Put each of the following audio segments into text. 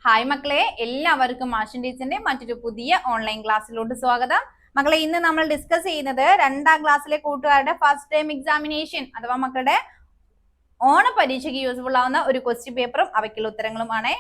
Hi മക്കളെ, എല്ലാവർക്കും മാഷൻ ടീച്ചറിന്റെ മറ്റൊരു പുതിയ ഓൺലൈൻ ക്ലാസ്സിലോട്ട് സ്വാഗതം. മക്കളെ, ഇന്ന് നമ്മൾ ഡിസ്കസ് ചെയ്യുന്നത് 2ാം ക്ലാസ്സിലെ കൂട്ടുകാരുടെ ഫസ്റ്റ് ടൈം എക്സാമിനേഷൻ അഥവാ മക്കളുടെ ഓണ പരീക്ഷയ്ക്ക് യൂസ്ഫുൾ ആവുന്ന ഒരു ക്വസ്റ്റ്യൻ പേപ്പറും അവയ്ക്കുള്ള ഉത്തരങ്ങളുമാണ്.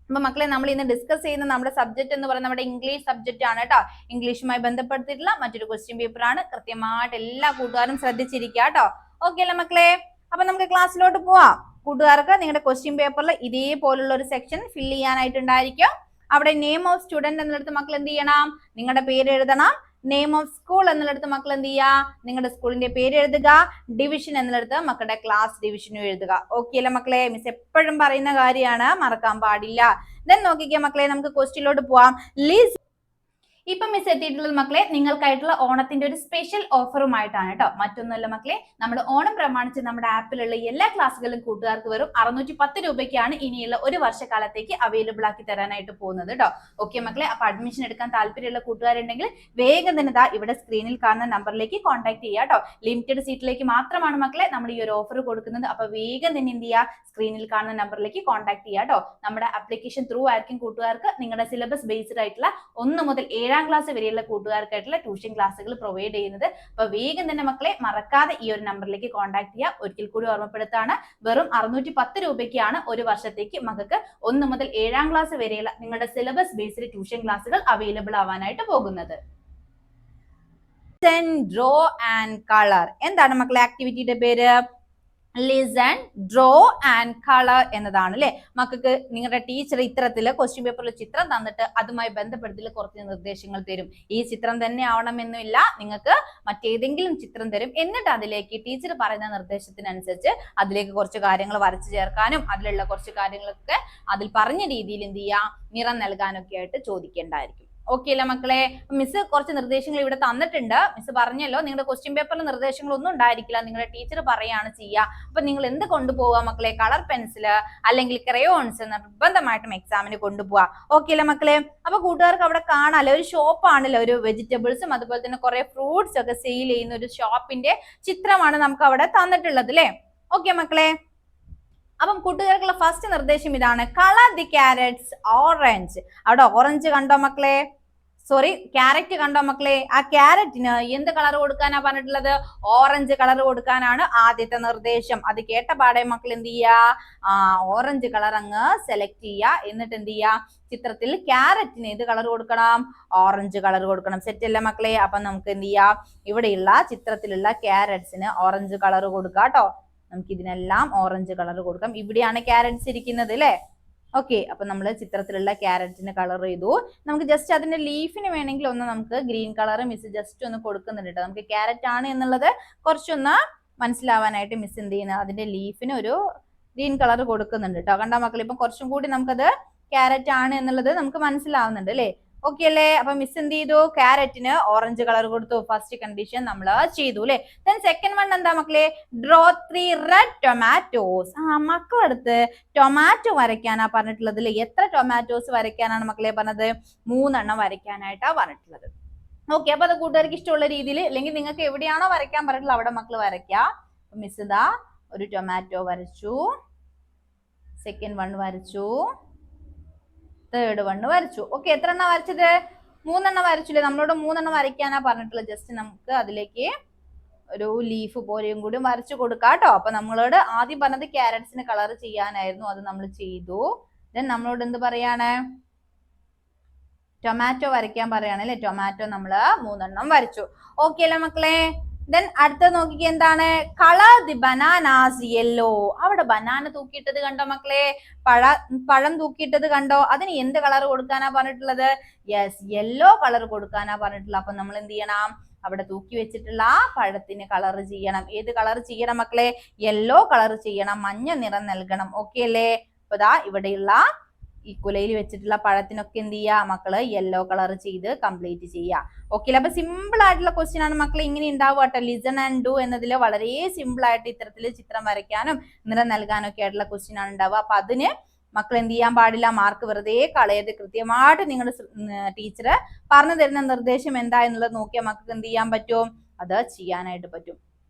അപ്പൊ മക്കളെ, നമ്മൾ ഇന്ന് ഡിസ്കസ് ചെയ്യുന്ന നമ്മുടെ സബ്ജക്ട് എന്ന് പറയുന്നത് നമ്മുടെ ഇംഗ്ലീഷ് സബ്ജക്റ്റ് ആണ് കേട്ടോ. ഇംഗ്ലീഷുമായി ബന്ധപ്പെടുത്തിയിട്ടുള്ള മറ്റൊരു ക്വസ്റ്റ്യൻ പേപ്പർ ആണ്. കൃത്യമായിട്ട് എല്ലാ കൂട്ടുകാരും ശ്രദ്ധിച്ചിരിക്കുക കേട്ടോ. ഓക്കെ അല്ലേ മക്കളെ? അപ്പൊ നമുക്ക് ക്ലാസ്സിലോട്ട് പോവാം. കൂട്ടുകാർക്ക് നിങ്ങളുടെ ക്വസ്റ്റ്യൻ പേപ്പറിൽ ഇതേപോലുള്ള ഒരു സെക്ഷൻ ഫില്ല് ചെയ്യാനായിട്ടുണ്ടായിരിക്കും. അവിടെ നെയിം ഓഫ് സ്റ്റുഡന്റ് എന്നിടത്ത് മക്കൾ എന്ത് ചെയ്യണം? നിങ്ങളുടെ പേര് എഴുതണം. നെയിം ഓഫ് സ്കൂൾ എന്നിടത്ത് മക്കൾ എന്ത് ചെയ്യുക? നിങ്ങളുടെ സ്കൂളിന്റെ പേര് എഴുതുക. ഡിവിഷൻ എന്നിടത്ത് മക്കളുടെ ക്ലാസ് ഡിവിഷനും എഴുതുക. ഓക്കെ അല്ലേ മക്കളെ? മിസ് എപ്പോഴും പറയുന്ന കാര്യമാണ്, മറക്കാൻ പാടില്ല. ദെൻ നോക്കിക്കേ മക്കളെ, നമുക്ക് ക്വസ്റ്റ്യനിലോട്ട് പോവാം. ഇപ്പൊ മിസ് എത്തിയിട്ടുള്ളത് മക്കളെ നിങ്ങൾക്കായിട്ടുള്ള ഓണത്തിന്റെ ഒരു സ്പെഷ്യൽ ഓഫറുമായിട്ടാണ് കേട്ടോ. മറ്റൊന്നുമല്ല മക്കളെ, നമ്മുടെ ഓണം പ്രമാണിച്ച് നമ്മുടെ ആപ്പിലുള്ള എല്ലാ ക്ലാസ്സുകളും കൂട്ടുകാർക്ക് വെറും 610 രൂപയ്ക്കാണ് ഇനിയുള്ള ഒരു വർഷക്കാലത്തേക്ക് അവൈലബിൾ ആക്കി തരാനായിട്ട് പോകുന്നത് കേട്ടോ. ഓക്കെ മക്കളെ, അപ്പൊ അഡ്മിഷൻ എടുക്കാൻ താല്പര്യമുള്ള കൂട്ടുകാരുണ്ടെങ്കിൽ വേഗം തന്നെ ഇവിടെ സ്ക്രീനിൽ കാണുന്ന നമ്പറിലേക്ക് കോൺടാക്ട് ചെയ്യുക കേട്ടോ. ലിമിറ്റഡ് സീറ്റിലേക്ക് മാത്രമാണ് മക്കളെ നമ്മൾ ഈ ഒരു ഓഫർ കൊടുക്കുന്നത്. അപ്പൊ വേഗം തന്നെ എന്ത് ചെയ്യുക? സ്ക്രീനിൽ കാണുന്ന നമ്പറിലേക്ക് കോൺടാക്ട് ചെയ്യുക കേട്ടോ. നമ്മുടെ ആപ്ലിക്കേഷൻ ത്രൂ ആയിരിക്കും കൂട്ടുകാർക്ക് നിങ്ങളുടെ സിലബസ് ബേസ്ഡ് ആയിട്ടുള്ള 1 മുതൽ 7ാം ക്ലാസ് വരെയുള്ള കൂട്ടുകാർക്കായിട്ടുള്ള ട്യൂഷൻ ക്ലാസ്സുകൾ പ്രൊവൈഡ് ചെയ്യുന്നത്. അപ്പൊ വേഗം തന്നെ മക്കളെ മറക്കാതെ ഈ ഒരു നമ്പറിലേക്ക് കോൺടാക്ട് ചെയ്യുക. ഒരിക്കൽ കൂടി ഓർമ്മപ്പെടുത്താണ്, വെറും 610 രൂപയ്ക്കാണ് ഒരു വർഷത്തേക്ക് മക്കൾക്ക് 1 മുതൽ 7ാം ക്ലാസ് വരെയുള്ള നിങ്ങളുടെ സിലബസ് ബേസ്ഡ് ട്യൂഷൻ ക്ലാസ്സുകൾ അവൈലബിൾ ആവാനായിട്ട് പോകുന്നത്. ഡ്രോ ആൻഡ് കളർ എന്താണ് മക്കളെ ആക്ടിവിറ്റിയുടെ പേര്? ലിസൺ, ഡ്രോ ആൻഡ് കളർ എന്നതാണ് അല്ലെ. മക്കൾക്ക് നിങ്ങളുടെ ടീച്ചർ ഇത്തരത്തില് ക്വസ്റ്റ്യൻ പേപ്പറിൽ ചിത്രം തന്നിട്ട് അതുമായി ബന്ധപ്പെടുത്തി കുറച്ച് നിർദ്ദേശങ്ങൾ തരും. ഈ ചിത്രം തന്നെ ആവണമെന്നില്ല, നിങ്ങൾക്ക് മറ്റേതെങ്കിലും ചിത്രം തരും. എന്നിട്ട് അതിലേക്ക് ടീച്ചർ പറയുന്ന നിർദ്ദേശത്തിനനുസരിച്ച് അതിലേക്ക് കുറച്ച് കാര്യങ്ങൾ വരച്ചു ചേർക്കാനും അതിലുള്ള കുറച്ച് കാര്യങ്ങളൊക്കെ അതിൽ പറഞ്ഞ രീതിയിൽ എന്ത് ചെയ്യാം, നിറം നൽകാനൊക്കെ ആയിട്ട് ചോദിക്കേണ്ടായിരിക്കും. ഓക്കെ അല്ലേ മക്കളെ? മിസ് കുറച്ച് നിർദ്ദേശങ്ങൾ ഇവിടെ തന്നിട്ടുണ്ട്. മിസ് പറഞ്ഞല്ലോ, നിങ്ങളുടെ ക്വസ്റ്റ്യൻ പേപ്പറിൽ നിർദ്ദേശങ്ങളൊന്നും ഉണ്ടായിരിക്കില്ല, നിങ്ങളുടെ ടീച്ചർ പറയാണ് ചെയ്യുക. അപ്പൊ നിങ്ങൾ എന്ത് കൊണ്ടുപോവുക മക്കളെ? കളർ പെൻസില് അല്ലെങ്കിൽ ക്രയോൺസ് നിർബന്ധമായിട്ടും എക്സാമിന് കൊണ്ടുപോവാ. ഓക്കെ അല്ലേ മക്കളെ? അപ്പൊ കൂട്ടുകാർക്ക് അവിടെ കാണാല്ലോ, ഒരു ഷോപ്പാണല്ലോ, ഒരു വെജിറ്റബിൾസും അതുപോലെ തന്നെ കുറെ ഫ്രൂട്ട്സ് ഒക്കെ സെയിൽ ചെയ്യുന്ന ഒരു ഷോപ്പിന്റെ ചിത്രമാണ് നമുക്ക് അവിടെ തന്നിട്ടുള്ളത് അല്ലെ. ഓക്കെ മക്കളെ? അപ്പം കൂട്ടുകാർക്കുള്ള ഫസ്റ്റ് നിർദ്ദേശം ഇതാണ്, കളർ ദി ക്യാരറ്റ്സ് ഓറഞ്ച്. അവിടെ ഓറഞ്ച് കണ്ടോ മക്കളെ? സോറി, ക്യാരറ്റ് കണ്ടോ മക്കളെ? ആ ക്യാരറ്റിന് എന്ത് കളർ കൊടുക്കാനാ പറഞ്ഞിട്ടുള്ളത്? ഓറഞ്ച് കളർ കൊടുക്കാനാണ് ആദ്യത്തെ നിർദ്ദേശം. അത് കേട്ട പാടെ മക്കൾ എന്ത് ചെയ്യുക? ഓറഞ്ച് കളർ അങ്ങ് സെലക്ട് ചെയ്യുക. എന്നിട്ട് എന്ത് ചെയ്യുക? ചിത്രത്തിൽ ക്യാരറ്റിന് ഏത് കളർ കൊടുക്കണം? ഓറഞ്ച് കളർ കൊടുക്കണം. സെറ്റ് അല്ലേ മക്കളെ? അപ്പൊ നമുക്ക് എന്ത് ചെയ്യാം? ഇവിടെയുള്ള ചിത്രത്തിലുള്ള ക്യാരറ്റ്സിന് ഓറഞ്ച് കളർ കൊടുക്കാം കേട്ടോ. നമുക്ക് ഇതിനെല്ലാം ഓറഞ്ച് കളർ കൊടുക്കാം. ഇവിടെയാണ് ക്യാരറ്റ്സ് ഇരിക്കുന്നത് അല്ലെ. ഓക്കെ, അപ്പൊ നമ്മൾ ചിത്രത്തിലുള്ള ക്യാരറ്റിന് കളർ ചെയ്തു. നമുക്ക് ജസ്റ്റ് അതിന്റെ ലീഫിന് വേണമെങ്കിൽ ഒന്ന് നമുക്ക് ഗ്രീൻ കളർ മിസ് ജസ്റ്റ് ഒന്ന് കൊടുക്കുന്നുണ്ട് കേട്ടോ. നമുക്ക് ക്യാരറ്റ് ആണ് എന്നുള്ളത് കുറച്ചൊന്ന് മനസ്സിലാവാനായിട്ട് മിസ് എന്ത് ചെയ്യുന്നത്, അതിന്റെ ലീഫിന് ഒരു ഗ്രീൻ കളർ കൊടുക്കുന്നുണ്ട് കേട്ടോ. കണ്ടാ മക്കൾ? ഇപ്പൊ കുറച്ചും കൂടി നമുക്കത് ക്യാരറ്റ് ആണ് എന്നുള്ളത് നമുക്ക് മനസ്സിലാവുന്നുണ്ട് അല്ലെ. ഓക്കെ അല്ലേ? അപ്പൊ മിസ് എന്ത് ചെയ്തു? ക്യാരറ്റിന് ഓറഞ്ച് കളർ കൊടുത്തു. ഫസ്റ്റ് കണ്ടീഷൻ നമ്മൾ ചെയ്തു അല്ലെ. ദെൻ സെക്കൻഡ് വൺ എന്താ മക്കളെ? Draw 3 red tomatoes. മക്കളടുത്ത് ടൊമാറ്റോ വരയ്ക്കാനാ പറഞ്ഞിട്ടുള്ളത് അല്ലെ. എത്ര ടൊമാറ്റോസ് വരയ്ക്കാനാണ് മക്കളെ പറഞ്ഞത്? 3 എണ്ണം വരയ്ക്കാനായിട്ടാ പറഞ്ഞിട്ടുള്ളത്. ഓക്കെ, അപ്പൊ അത് കൂട്ടുകാർക്ക് ഇഷ്ടമുള്ള രീതിയിൽ അല്ലെങ്കിൽ നിങ്ങൾക്ക് എവിടെയാണോ വരയ്ക്കാൻ പറഞ്ഞിട്ടുള്ളത് അവിടെ മക്കൾ വരയ്ക്കാം. മിസ് ഇതാ ഒരു ടൊമാറ്റോ വരച്ചു, സെക്കൻഡ് വൺ വരച്ചു, തേർഡ് വൺ വരച്ചു. ഓക്കെ, എത്ര എണ്ണം വരച്ചത്? 3 എണ്ണം വരച്ചില്ലേ? നമ്മളോട് 3 എണ്ണം വരയ്ക്കാനാ പറഞ്ഞിട്ടുള്ളത്. ജസ്റ്റ് നമുക്ക് അതിലേക്ക് ഒരു ലീഫ് പോലെയും കൂടി വരച്ചു കൊടുക്കാം കേട്ടോ. അപ്പൊ നമ്മളോട് ആദ്യം പറഞ്ഞത് ക്യാരറ്റ്സിന് കളർ ചെയ്യാനായിരുന്നു, അത് നമ്മൾ ചെയ്തു. ദെൻ നമ്മളോട് എന്ത് പറയാണ്? ടൊമാറ്റോ വരയ്ക്കാൻ പറയാണ് അല്ലെ. ടൊമാറ്റോ നമ്മള് 3 എണ്ണം വരച്ചു. ഓക്കെ അല്ലേ മക്കളെ? ദെൻ അടുത്ത നോക്കിക്ക് എന്താണ്? Colour the bananas yellow. അവിടെ ബനാന തൂക്കിയിട്ടത് കണ്ടോ മക്കളെ? പഴം തൂക്കിയിട്ടത് കണ്ടോ? അതിന് എന്ത് കളർ കൊടുക്കാനാ പറഞ്ഞിട്ടുള്ളത്? യെസ്, യെല്ലോ കളർ കൊടുക്കാനാ പറഞ്ഞിട്ടുള്ളത്. അപ്പൊ നമ്മൾ എന്ത് ചെയ്യണം? അവിടെ തൂക്കി വെച്ചിട്ടുള്ള പഴത്തിന് കളർ ചെയ്യണം. ഏത് കളർ ചെയ്യണം മക്കളെ? യെല്ലോ കളർ ചെയ്യണം, മഞ്ഞ നിറം നൽകണം. ഓക്കെ അല്ലേ? അപ്പൊ ദാ ഇവിടെയുള്ള ഈ കുലയിൽ വെച്ചിട്ടുള്ള പഴത്തിനൊക്കെ എന്ത് ചെയ്യുക മക്കള്? യെല്ലോ കളർ ചെയ്ത് കംപ്ലീറ്റ് ചെയ്യുക. ഓക്കെ, അപ്പൊ സിമ്പിൾ ആയിട്ടുള്ള ക്വസ്റ്റ്യൻ ആണ് മക്കളെ. ഇങ്ങനെ ഉണ്ടാവുക കേട്ടോ. ലിസൺ ആൻഡ് ഡു എന്നതിൽ വളരെ സിമ്പിൾ ആയിട്ട് ഇത്തരത്തിൽ ചിത്രം വരയ്ക്കാനും നിറം നൽകാനും ഒക്കെ ആയിട്ടുള്ള ക്വസ്റ്റ്യൻ ആണ് ഉണ്ടാവുക. അപ്പൊ അതിന് മക്കൾ എന്ത് ചെയ്യാൻ പാടില്ല? മാർക്ക് വെറുതെ കളയരുത്. കൃത്യമായിട്ട് നിങ്ങളുടെ ടീച്ചർ പറഞ്ഞു തരുന്ന നിർദ്ദേശം എന്താ എന്നുള്ളത് നോക്കിയാൽ മക്കൾക്ക് എന്ത് ചെയ്യാൻ പറ്റും? അത് ചെയ്യാനായിട്ട് പറ്റും.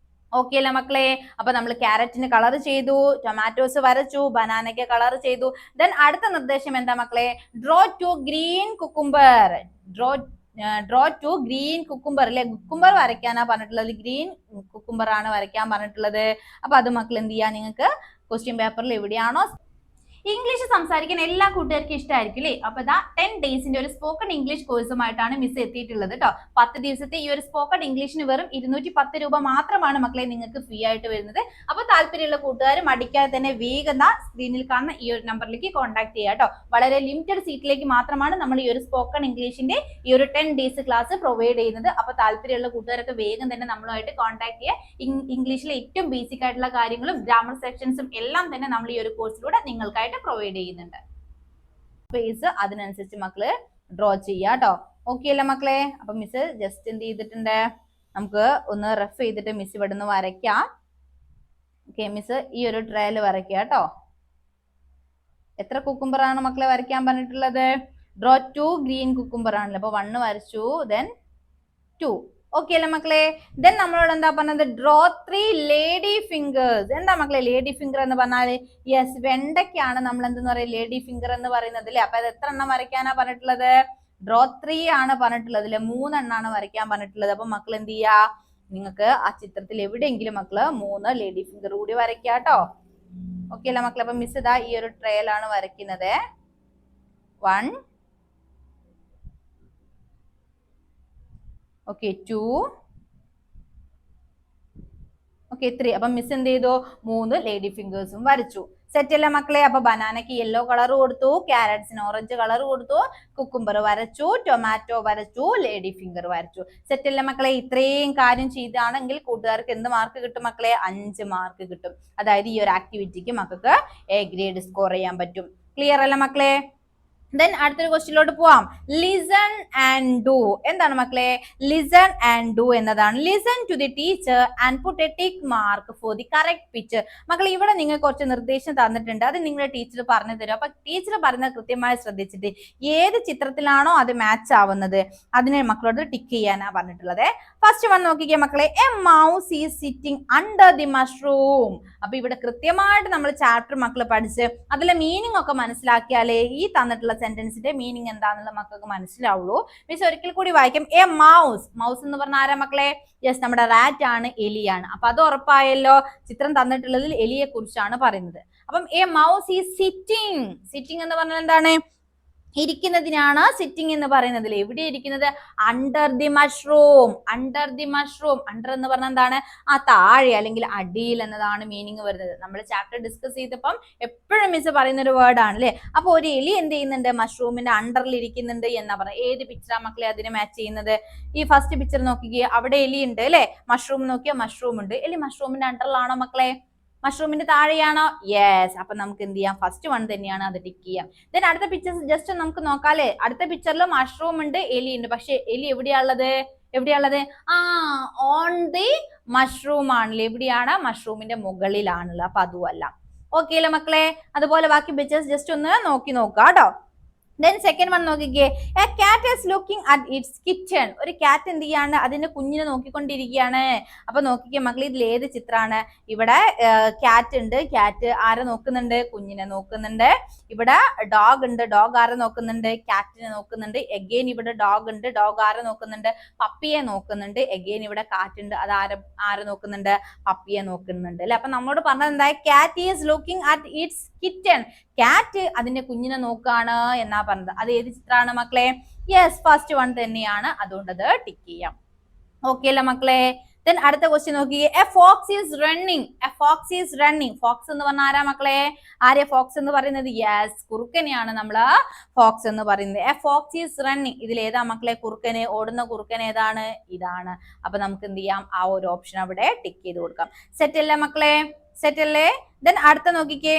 ഓക്കെ അല്ലേ മക്കളെ? അപ്പൊ നമ്മൾ ക്യാരറ്റിന് കളർ ചെയ്തു, ടൊമാറ്റോസ് വരച്ചു, ബനാനയ്ക്ക് കളർ ചെയ്തു. ദെൻ അടുത്ത നിർദ്ദേശം എന്താ മക്കളെ? Draw two green cucumber. Draw two green cucumber അല്ലെ, കുക്കുംബർ വരയ്ക്കാനാ പറഞ്ഞിട്ടുള്ളത്, ഗ്രീൻ കുക്കുംബർ ആണ് വരയ്ക്കാൻ പറഞ്ഞിട്ടുള്ളത്. അപ്പൊ അത് മക്കൾ എന്ത് ചെയ്യാ, നിങ്ങൾക്ക് ക്വസ്റ്റ്യൻ പേപ്പറിൽ എവിടെയാണോ ഇംഗ്ലീഷ് സംസാരിക്കാൻ എല്ലാ കൂട്ടുകാർക്കും ഇഷ്ടമായിരിക്കും അല്ലേ? അപ്പൊ ഇതാ 10 ഡേയ്സിന്റെ ഒരു സ്പോക്കൺ ഇംഗ്ലീഷ് കോഴ്സുമായിട്ടാണ് മിസ് എത്തിയിട്ടുള്ളത് കേട്ടോ. 10 ദിവസത്തെ ഈ ഒരു സ്പോക്കൺ ഇംഗ്ലീഷിന് വെറും 210 രൂപ മാത്രമാണ് മക്കളെ നിങ്ങൾക്ക് ഫ്രീ ആയിട്ട് വരുന്നത്. അപ്പൊ താല്പര്യമുള്ള കൂട്ടുകാർ മടിക്കാതെ തന്നെ വേഗം സ്ക്രീനിൽ കാണുന്ന ഈ ഒരു നമ്പറിലേക്ക് കോൺടാക്ട് ചെയ്യുക കേട്ടോ. വളരെ ലിമിറ്റഡ് സീറ്റിലേക്ക് മാത്രമാണ് നമ്മൾ ഈ ഒരു സ്പോക്കൺ ഇംഗ്ലീഷിന്റെ ഈ ഒരു 10 ഡേയ്സ് ക്ലാസ് പ്രൊവൈഡ് ചെയ്യുന്നത്. അപ്പൊ താല്പര്യമുള്ള കൂട്ടുകാരൊക്കെ വേഗം തന്നെ നമ്മളുമായിട്ട് കോൺടാക്ട് ചെയ്യുക. ഇംഗ്ലീഷിലെ ഏറ്റവും ബേസിക് ആയിട്ടുള്ള കാര്യങ്ങളും ഗ്രാമർ സെക്ഷൻസും എല്ലാം തന്നെ നമ്മൾ ഈ ഒരു കോഴ്സിലൂടെ നിങ്ങൾക്കായിട്ട് പ്രൊവൈഡ് ചെയ്യുന്നുണ്ട്. സ്പേസ് അതിനനുസരിച്ച് മക്കള് ഡ്രോ ചെയ്യാ കേട്ടോ. ഓക്കെ അല്ലേ മക്കളെ? അപ്പൊ മിസ് ജസ്റ്റ് എന്ത് ചെയ്തിട്ടുണ്ട്, നമുക്ക് ഒന്ന് റെഫ് ചെയ്തിട്ട് മിസ് ഇവിടെ നിന്ന് വരയ്ക്കാം. ഓക്കെ, മിസ് ഈ ഒരു ട്രയൽ വരയ്ക്കുക കേട്ടോ. എത്ര കുക്കുംബർ ആണ് മക്കളെ വരയ്ക്കാൻ പറഞ്ഞിട്ടുള്ളത്? ഡ്രോ 2 ഗ്രീൻ കുക്കുംബർ ആണല്ലോ. അപ്പൊ 1 വരച്ചു, ദെൻ 2. ഓക്കെ അല്ലേ മക്കളെ? ദെൻ നമ്മളോട് എന്താ പറഞ്ഞത്? Draw 3 lady fingers. എന്താ മക്കളെ ലേഡി ഫിംഗർ എന്ന് പറഞ്ഞാല്? യെസ്, വെണ്ടയ്ക്കാണ് നമ്മൾ എന്തെന്ന് പറയുക ലേഡി ഫിംഗർ എന്ന് പറയുന്നത് അല്ലേ? അപ്പൊ അത് എത്ര എണ്ണം വരയ്ക്കാനാ പറഞ്ഞിട്ടുള്ളത്? ഡ്രോ 3 ആണ് പറഞ്ഞിട്ടുള്ളത് അല്ലെ, 3 എണ്ണാണ് വരയ്ക്കാൻ പറഞ്ഞിട്ടുള്ളത്. അപ്പൊ മക്കൾ എന്ത് ചെയ്യാ, നിങ്ങൾക്ക് ആ ചിത്രത്തിൽ എവിടെയെങ്കിലും മക്കള് 3 ലേഡി ഫിംഗർ കൂടി വരയ്ക്കുക കേട്ടോ. ഓക്കെ അല്ലേ മക്കളെ? അപ്പൊ മിസ് ഇതാ ഈ ഒരു ട്രയൽ ആണ് വരയ്ക്കുന്നത്. 1, ഓക്കെ 2, ഓക്കെ 3. അപ്പൊ മിസ് എന്ത് ചെയ്തു? 3 ലേഡി ഫിംഗേഴ്സും വരച്ചു. സെറ്റ് അല്ലേ മക്കളെ? അപ്പൊ ബനാനയ്ക്ക് യെല്ലോ കളർ കൊടുത്തു, ക്യാരറ്റ്സിന് ഓറഞ്ച് കളർ കൊടുത്തു, കുക്കുംബർ വരച്ചു, ടൊമാറ്റോ വരച്ചു, ലേഡി ഫിംഗർ വരച്ചു. സെറ്റ് അല്ലേ മക്കളെ? ഇത്രയും കാര്യം ചെയ്താണെങ്കിൽ കൂട്ടുകാർക്ക് എന്ത് മാർക്ക് കിട്ടും മക്കളെ? 5 മാർക്ക് കിട്ടും. അതായത് ഈ ഒരു ആക്ടിവിറ്റിക്ക് മക്കൾക്ക് എ ഗ്രേഡ് സ്കോർ ചെയ്യാൻ പറ്റും. ക്ലിയർ അല്ലേ മക്കളെ? ദെൻ അടുത്തൊരു ക്വസ്റ്റ്യനിലോട്ട് പോവാം. Listen and do. എന്താണ് മക്കളെ? ലിസൺ ആൻഡ് ഡു എന്നതാണ്. Listen to the teacher and put a tick mark for the correct picture. മക്കളെ ഇവിടെ നിങ്ങൾ കുറച്ച് നിർദ്ദേശം തന്നിട്ടുണ്ട്, അത് നിങ്ങളുടെ ടീച്ചർ പറഞ്ഞു തരും. അപ്പൊ ടീച്ചർ പറയുന്നത് കൃത്യമായി ശ്രദ്ധിച്ചിട്ട് ഏത് ചിത്രത്തിലാണോ അത് മാച്ച് ആവുന്നത് അതിനെ മക്കളോട് ടിക്ക് ചെയ്യാനാ പറഞ്ഞിട്ടുള്ളത്. ഫസ്റ്റ് വൺ നോക്കിക്കേ മക്കളെ. A mouse is sitting under the mushroom. അപ്പൊ ഇവിടെ കൃത്യമായിട്ട് നമ്മൾ ചാപ്റ്റർ മക്കൾ പഠിച്ച് അതിലെ മീനിങ് ഒക്കെ മനസ്സിലാക്കിയാലേ ഈ തന്നിട്ടുള്ള സെന്റൻസിന്റെ മീനിങ് എന്താണെന്നുള്ള മക്കൾക്ക് മനസ്സിലാവുള്ളൂ. മിസ് ഒരിക്കൽ കൂടി വായിക്കാം. A mouse. മൗസ് എന്ന് പറഞ്ഞ ആരാ മക്കളെ? യെസ്, നമ്മുടെ റാറ്റ് ആണ്, എലിയാണ്. അപ്പൊ അത് ഉറപ്പായല്ലോ. ചിത്രം തന്നിട്ടുള്ളതിൽ എലിയെ കുറിച്ചാണ് പറയുന്നത്. അപ്പം A mouse is sitting. Sitting എന്ന് പറഞ്ഞാൽ എന്താണ്? ഇരിക്കുന്നതിനാണ് സിറ്റിംഗ് എന്ന് പറയുന്നത്. എവിടെ ഇരിക്കുന്നത്? Under the mushroom. Under the mushroom. Under എന്ന് പറഞ്ഞാൽ എന്താണ്? ആ താഴെ അല്ലെങ്കിൽ അടിയിൽ എന്നതാണ് മീനിങ് വരുന്നത്. നമ്മൾ ചാപ്റ്റർ ഡിസ്കസ് ചെയ്തപ്പം എപ്പോഴും മിസ് പറയുന്ന ഒരു വേർഡ് ആണ് അല്ലെ. അപ്പൊ ഒരു എലി എന്ത് ചെയ്യുന്നുണ്ട്? മഷ്റൂമിന്റെ അണ്ടറിൽ ഇരിക്കുന്നുണ്ട് എന്നാ പറയുന്നത്. ഏത് പിക്ചറാ മക്കളെ അതിനെ മാച്ച് ചെയ്യുന്നത്? ഈ ഫസ്റ്റ് പിക്ചർ നോക്കിക്കേ, അവിടെ എലി ഉണ്ട് അല്ലെ. മഷ്റൂം നോക്കിയാൽ മഷ്റൂം ഉണ്ട്. എലി മഷ്റൂമിന്റെ അണ്ടറിലാണോ മക്കളെ? മഷ്റൂമിന്റെ താഴെയാണോ? യെസ്. അപ്പൊ നമുക്ക് എന്ത് ചെയ്യാം? ഫസ്റ്റ് വൺ തന്നെയാണ്, അത് ടിക്ക് ചെയ്യാം. ദെൻ അടുത്ത പിക്ചർ ജസ്റ്റ് നമുക്ക് നോക്കാല്ലേ. അടുത്ത പിക്ചറിൽ മഷ്റൂം ഉണ്ട്, എലി ഉണ്ട്. പക്ഷെ എലി എവിടെയാണുള്ളത്? ഓൺ ദി മഷ്റൂം ആണല്ലേ. എവിടെയാണ്? മഷ്റൂമിന്റെ മുകളിലാണുള്ളത്. അപ്പൊ അതുമല്ല. ഓക്കെ അല്ലേ മക്കളെ? അതുപോലെ ബാക്കി പിക്ചേഴ്സ് ജസ്റ്റ് ഒന്ന് നോക്കി നോക്കാം കേട്ടോ. ദെൻ സെക്കൻഡ് വൺ നോക്കിക്കേ. എ കാറ്റ് is looking at its kitchen. ഒരു കാറ്റ് എന്ത് ചെയ്യാണ്? അതിന്റെ കുഞ്ഞിനെ നോക്കിക്കൊണ്ടിരിക്കുകയാണ്. അപ്പൊ നോക്കിക്കേ മക്കളെ, ഇതിൽ ഏത് ചിത്രമാണ്? ഇവിടെ കാറ്റ് ഉണ്ട്. കാറ്റ് ആരെ നോക്കുന്നുണ്ട്? കുഞ്ഞിനെ നോക്കുന്നുണ്ട്. ഇവിടെ ഡോഗ് ഉണ്ട്. ഡോഗ് ആരെ നോക്കുന്നുണ്ട്? കാറ്റിനെ നോക്കുന്നുണ്ട്. എഗെയിൻ ഇവിടെ ഡോഗ് ഉണ്ട്. ഡോഗ് ആരെ നോക്കുന്നുണ്ട്? പപ്പിയെ നോക്കുന്നുണ്ട്. എഗെയിൻ ഇവിടെ കാറ്റ് ഉണ്ട്. അത് ആരെ നോക്കുന്നുണ്ട്? പപ്പിയെ നോക്കുന്നുണ്ട് അല്ലെ. അപ്പൊ നമ്മോട് പറഞ്ഞത് എന്താ? കാറ്റ് is looking at its kitchen. കാറ്റ് അതിന്റെ കുഞ്ഞിനെ നോക്കാണ് എന്നാ പറഞ്ഞത്. അത് ഏത് ചിത്രമാണ് മക്കളെ? യെസ്, ഫസ്റ്റ് വൺ തന്നെയാണ്. അതുകൊണ്ട് അത് ടിക്ക് ചെയ്യാം. ഓക്കെ അല്ലേ മക്കളെ? ദെൻ അടുത്ത ക്വസ്റ്റ്യൻ നോക്കി. A fox is running. A fox is running. Fox എന്ന് പറഞ്ഞാൽ ആരാ മക്കളെ? ആരെയാ ഫോക്സ് എന്ന് പറയുന്നത്? യെസ്, കുറുക്കനെയാണ് നമ്മള് ഫോക്സ് എന്ന് പറയുന്നത്. A fox is running. ഇതിൽ ഏതാ മക്കളെ കുറുക്കന്? ഓടുന്ന കുറുക്കൻ ഏതാണ്? ഇതാണ്. അപ്പൊ നമുക്ക് എന്ത് ചെയ്യാം? ആ ഒരു ഓപ്ഷൻ അവിടെ ടിക്ക് ചെയ്ത് കൊടുക്കാം. സെറ്റ് അല്ലേ മക്കളെ? സെറ്റ് അല്ലേ? ദെൻ അടുത്ത നോക്കിക്കേ.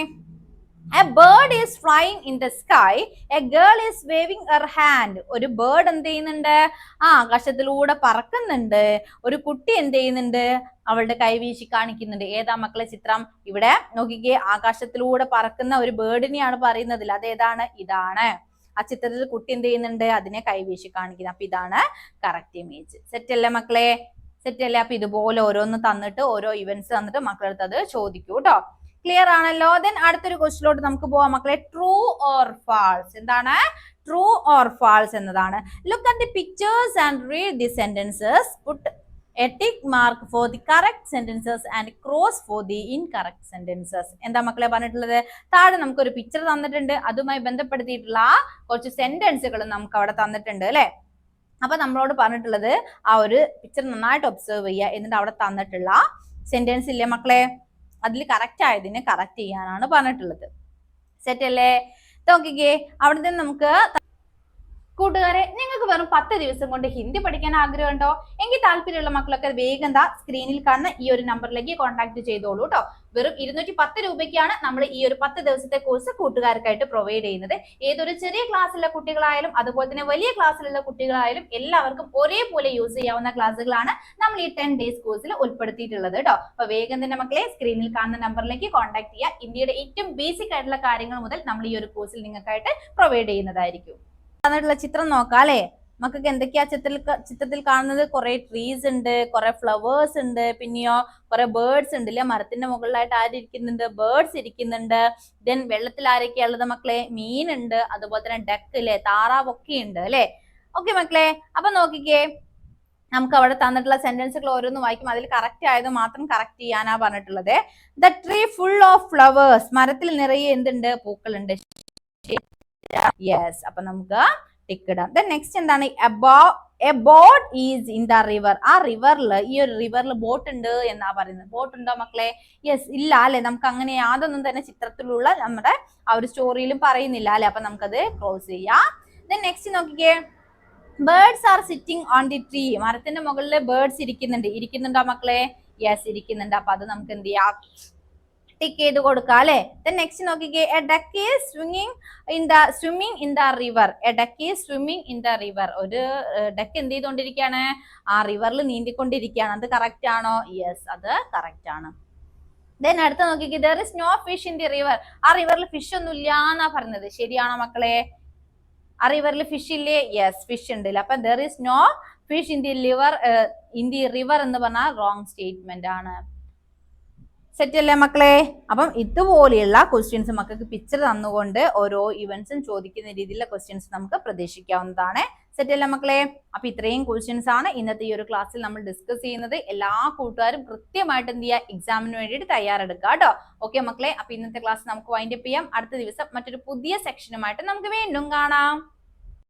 A bird is flying in the sky. A girl is waving her hand. ഒരു ബേർഡ് എന്ത് ചെയ്യുന്നുണ്ട്? ആകാശത്തിലൂടെ പറക്കുന്നുണ്ട്. ഒരു കുട്ടി എന്ത് ചെയ്യുന്നുണ്ട്? അവളുടെ കൈവീശി കാണിക്കുന്നുണ്ട്. ഏതാ മക്കളെ ചിത്രം? ഇവിടെ നോക്കിക്കേ, ആകാശത്തിലൂടെ പറക്കുന്ന ഒരു ബേർഡിനെയാണ് പറയുന്നത്. അതേതാണ്? ഇതാണ്. ആ ചിത്രത്തിൽ കുട്ടി എന്ത് ചെയ്യുന്നുണ്ട്? അതിനെ കൈവീശി കാണിക്കുന്നത്. അപ്പൊ ഇതാണ് കറക്റ്റ് ഇമേജ്. സെറ്റ് അല്ലേ മക്കളെ? സെറ്റ് അല്ലേ? അപ്പൊ ഇതുപോലെ ഓരോന്ന് തന്നിട്ട് ഓരോ ഇവന്റ്സ് തന്നിട്ട് മക്കളെടുത്ത് അത് ചോദിക്കൂ കേട്ടോ. ക്ലിയർ ആണല്ലോ? ദെൻ അടുത്തൊരു ക്വസ്റ്റിലോട്ട് നമുക്ക് പോവാം മക്കളെ. True or false. എന്താണ്? ട്രൂ ഓർ ഫാൾസ് എന്നതാണ്. Look at the pictures and read the sentences. Put a tick mark for the correct sentences and cross for the incorrect sentences. എന്താ മക്കളെ പറഞ്ഞിട്ടുള്ളത്? താഴെ നമുക്കൊരു പിക്ചർ തന്നിട്ടുണ്ട്, അതുമായി ബന്ധപ്പെടുത്തിയിട്ടുള്ള കുറച്ച് സെന്റൻസുകൾ നമുക്ക് അവിടെ തന്നിട്ടുണ്ട് അല്ലെ. അപ്പൊ നമ്മളോട് പറഞ്ഞിട്ടുള്ളത് ആ ഒരു പിക്ചർ നന്നായിട്ട് ഒബ്സർവ് ചെയ്യുക, എന്നിട്ട് അവിടെ തന്നിട്ടുള്ള സെന്റൻസ് ഇല്ലേ മക്കളെ, അതിൽ കറക്റ്റ് ആയതിനെ കറക്റ്റ് ചെയ്യാനാണ് പറഞ്ഞിട്ടുള്ളത്. സെറ്റ് അല്ലേ? നോക്കിക്കേ, അവിടെ നിന്ന് നമുക്ക് കൂട്ടുകാരെ, നിങ്ങൾക്ക് വെറും 10 ദിവസം കൊണ്ട് ഹിന്ദി പഠിക്കാൻ ആഗ്രഹമുണ്ടോ? എങ്കിൽ താല്പര്യമുള്ള മക്കളൊക്കെ വേഗം സ്ക്രീനിൽ കാണുന്ന ഈ ഒരു നമ്പറിലേക്ക് കോൺടാക്ട് ചെയ്തോളൂ കേട്ടോ. വെറും 210 രൂപയ്ക്കാണ് നമ്മൾ ഈ ഒരു 10 ദിവസത്തെ കോഴ്സ് കൂട്ടുകാർക്കായിട്ട് പ്രൊവൈഡ് ചെയ്യുന്നത്. ഏതൊരു ചെറിയ ക്ലാസ്സിലുള്ള കുട്ടികളായാലും അതുപോലെ തന്നെ വലിയ ക്ലാസ്സിലുള്ള കുട്ടികളായാലും എല്ലാവർക്കും ഒരേപോലെ യൂസ് ചെയ്യാവുന്ന ക്ലാസ്സുകളാണ് നമ്മൾ ഈ 10 ഡേയ്സ് കോഴ്സിൽ ഉൾപ്പെടുത്തിയിട്ടുള്ളത് കേട്ടോ. അപ്പൊ വേഗം തന്നെ മക്കളെ സ്ക്രീനിൽ കാണുന്ന നമ്പറിലേക്ക് കോൺടാക്ട് ചെയ്യുക. ഇന്ത്യയുടെ ഏറ്റവും ബേസിക് ആയിട്ടുള്ള കാര്യങ്ങൾ മുതൽ നമ്മൾ ഈ ഒരു കോഴ്സിൽ നിങ്ങൾക്കായിട്ട് പ്രൊവൈഡ് ചെയ്യുന്നതായിരിക്കും. തന്നിട്ടുള്ള ചിത്രം നോക്കാം അല്ലെ. മക്കൾക്ക് എന്തൊക്കെയാ ചിത്രത്തിൽ കാണുന്നത്? കുറെ ട്രീസ് ഉണ്ട്, കുറെ ഫ്ലവേഴ്സ് ഉണ്ട്, പിന്നെയോ കുറെ ബേർഡ്സ് ഉണ്ട് അല്ലെ. മരത്തിന്റെ മുകളിലായിട്ട് ആരിയ്ക്കുന്നുണ്ട്? ബേർഡ്സ് ഇരിക്കുന്നുണ്ട്. ദെൻ വെള്ളത്തിൽ ആരൊക്കെയാ ഉള്ളത് മക്കളെ? മീനുണ്ട്, അതുപോലെ തന്നെ ഡക്ക് അല്ലെ, താറാവൊക്കെ ഉണ്ട് അല്ലെ. ഓക്കെ മക്കളെ, അപ്പൊ നോക്കിക്കേ, നമുക്ക് അവിടെ തന്നിട്ടുള്ള സെന്റൻസുകൾ ഓരോന്ന് വായിക്കും, അതിൽ കറക്റ്റ് ആയത് മാത്രം കറക്റ്റ് ചെയ്യാനാ പറഞ്ഞിട്ടുള്ളത്. The tree full of flowers. മരത്തിൽ നിറയെ എന്തുണ്ട്? പൂക്കളുണ്ട്. യെസ്, അപ്പൊ നമുക്ക് ടിക്ക് ഇടാം. നെക്സ്റ്റ് എന്താണ്? A boat is in the river. ആ റിവറിൽ, ഈ ഒരു റിവറിൽ ബോട്ട് ഉണ്ട് എന്നാ പറയുന്നത്. ബോട്ട് ഉണ്ടോ മക്കളെ? യെസ്, ഇല്ല അല്ലെ. നമുക്ക് അങ്ങനെ യാതൊന്നും തന്നെ ചിത്രത്തിലുള്ള നമ്മുടെ ആ ഒരു സ്റ്റോറിയിലും പറയുന്നില്ല അല്ലെ. അപ്പൊ നമുക്കത് ക്ലോസ് ചെയ്യാം. നെക്സ്റ്റ് നോക്കിക്കേ, birds are sitting on the tree. മരത്തിന്റെ മുകളിൽ ബേർഡ്സ് ഇരിക്കുന്നുണ്ടോ മക്കളെ? യെസ്, ഇരിക്കുന്നുണ്ട്. അപ്പൊ അത് നമുക്ക് എന്ത് ചെയ്യാം? ടിക്ക് ചെയ്ത് കൊടുക്കാം അല്ലെ. നെക്സ്റ്റ് നോക്കിക്കേ, A duck is swimming in the river. A duck is swimming in the river. ഒരു ഡക്ക് എന്ത് ചെയ്തുകൊണ്ടിരിക്കുകയാണ്? ആ റിവറിൽ നീന്തിക്കൊണ്ടിരിക്കുകയാണ്. അത് കറക്റ്റ് ആണോ? യെസ്, അത് കറക്റ്റ് ആണ്. അടുത്ത നോക്കിക്കേ, there is no fish in the river. ആ റിവറിൽ ഫിഷ് ഒന്നും ഇല്ല എന്നാ പറഞ്ഞത്. ശരിയാണോ മക്കളെ? ആ റിവറിൽ ഫിഷ് ഇല്ലേ? യെസ്, ഫിഷ് ഉണ്ട്. അപ്പൊ there is no fish in the river എന്ന് പറഞ്ഞാൽ റോങ് സ്റ്റേറ്റ്മെന്റ് ആണ്. സെറ്റ് അല്ലേ മക്കളെ? അപ്പം ഇതുപോലെയുള്ള ക്വസ്റ്റ്യൻസ് മക്കൾക്ക് പിക്ചർ തന്നുകൊണ്ട് ഓരോ ഇവന്റ്സും ചോദിക്കുന്ന രീതിയിലുള്ള ക്വസ്റ്റ്യൻസ് നമുക്ക് പ്രതീക്ഷിക്കാവുന്നതാണ്. സെറ്റ് അല്ലേ മക്കളെ? അപ്പൊ ഇത്രയും ക്വസ്റ്റ്യൻസ് ആണ് ഇന്നത്തെ ഈ ഒരു ക്ലാസ്സിൽ നമ്മൾ ഡിസ്കസ് ചെയ്യുന്നത്. എല്ലാ കൂട്ടുകാരും കൃത്യമായിട്ട് എന്ത് ചെയ്യുക? എക്സാമിന് വേണ്ടിയിട്ട് തയ്യാറെടുക്കുക കേട്ടോ. ഓക്കെ മക്കളെ, അപ്പൊ ഇന്നത്തെ ക്ലാസ് നമുക്ക് വൈൻഡ് അപ്പ് ചെയ്യാം. അടുത്ത ദിവസം മറ്റൊരു പുതിയ സെക്ഷനുമായിട്ട് നമുക്ക് വീണ്ടും കാണാം.